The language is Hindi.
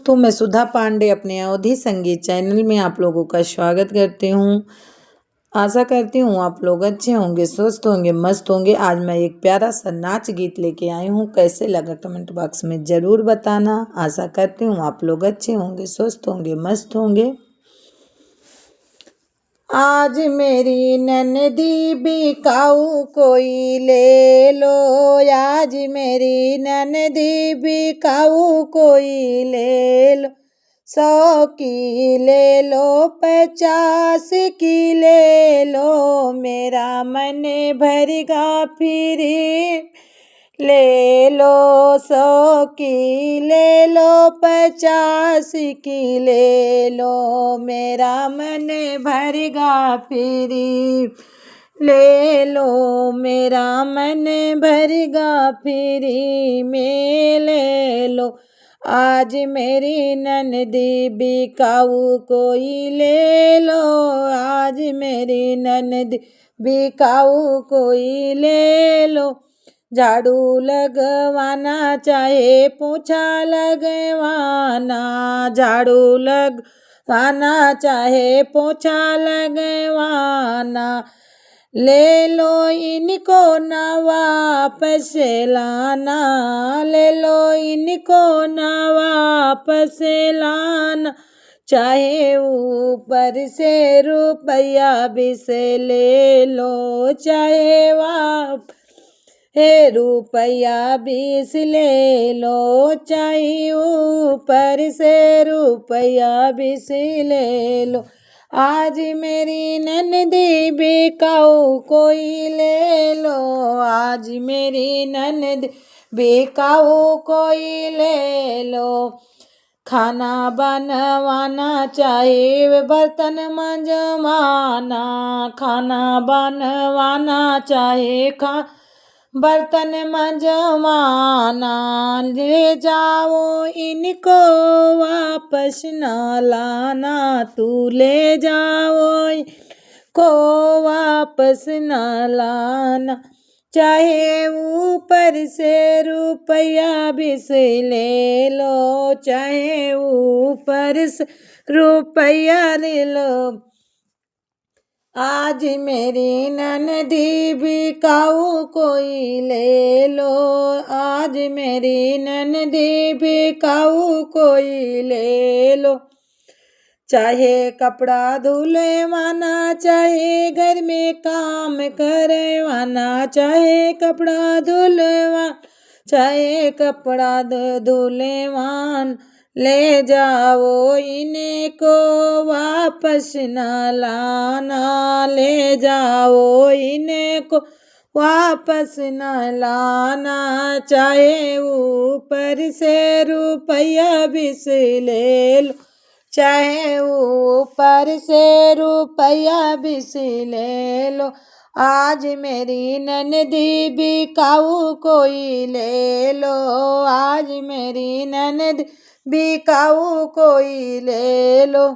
दोस्तों, मैं सुधा पांडे अपने अवधि संगीत चैनल में आप लोगों का स्वागत करती हूँ। आशा करती हूँ आप लोग अच्छे होंगे, स्वस्थ होंगे, मस्त होंगे। आज मैं एक प्यारा सा नाच गीत लेके आई हूँ। कैसे लगा कमेंट बॉक्स में ज़रूर बताना। आशा करती हूँ आप लोग अच्छे होंगे, स्वस्थ होंगे, मस्त होंगे। आज मेरी ननदी बिकाऊ कोई ले लो, आज मेरी ननदी बिकाऊ कोई ले लो। 100 की ले लो, 50 की ले लो, मेरा मन भरेगा फिर ले लो। 100 की ले लो, 50 की ले लो, मेरा मन भरेगा फिर ले लो, मेरा मन भरेगा फिर में ले लो। आज मेरी ननदी बिकाऊ कोई ले लो, आज मेरी ननदी बिकाऊ कोई ले लो। झाड़ू लगवाना चाहे पोछा लगवाना, झाड़ू लगवाना चाहे पोछा लगवाना, ले लो इनको ना वापस लाना, ले लो इनको ना वापस लाना। चाहे ऊपर से रुपया 20 ले लो, चाहे रुपया 20 ले लो, चाहे ऊपर से रुपया 20 ले लो। आज मेरी ननदी बिकाऊ कोई ले लो, आज मेरी ननदी बिकाऊ कोई ले लो। खाना बनवाना चाहे बर्तन मंजवाना, खाना बनवाना चाहे बर्तन मंजवाना, ले जाओ इनको वापस ना लाना, तू ले जाओ इनको वापस ना लाना। चाहे ऊपर से रुपया 20 ले लो, चाहे ऊपर से रुपया ले लो। आज मेरी ननदी बिकाऊ कोई ले लो, आज मेरी ननदी बिकाऊ कोई ले लो। चाहे कपड़ा धुलवाना, चाहे घर में काम करवाना, चाहे कपड़ा धुलवा, चाहे कपड़ा धुलवान, ले जाओ इनको वापस न लाना, ले जाओ इनको वापस न लाना। चाहे ऊपर से रुपया 20 ले लो, चाहे ऊपर से रुपया 20 ले लो। आज मेरी ननदी बिकाऊ कोई ले लो, आज मेरी ननदी बिकाऊ कोई ले लो।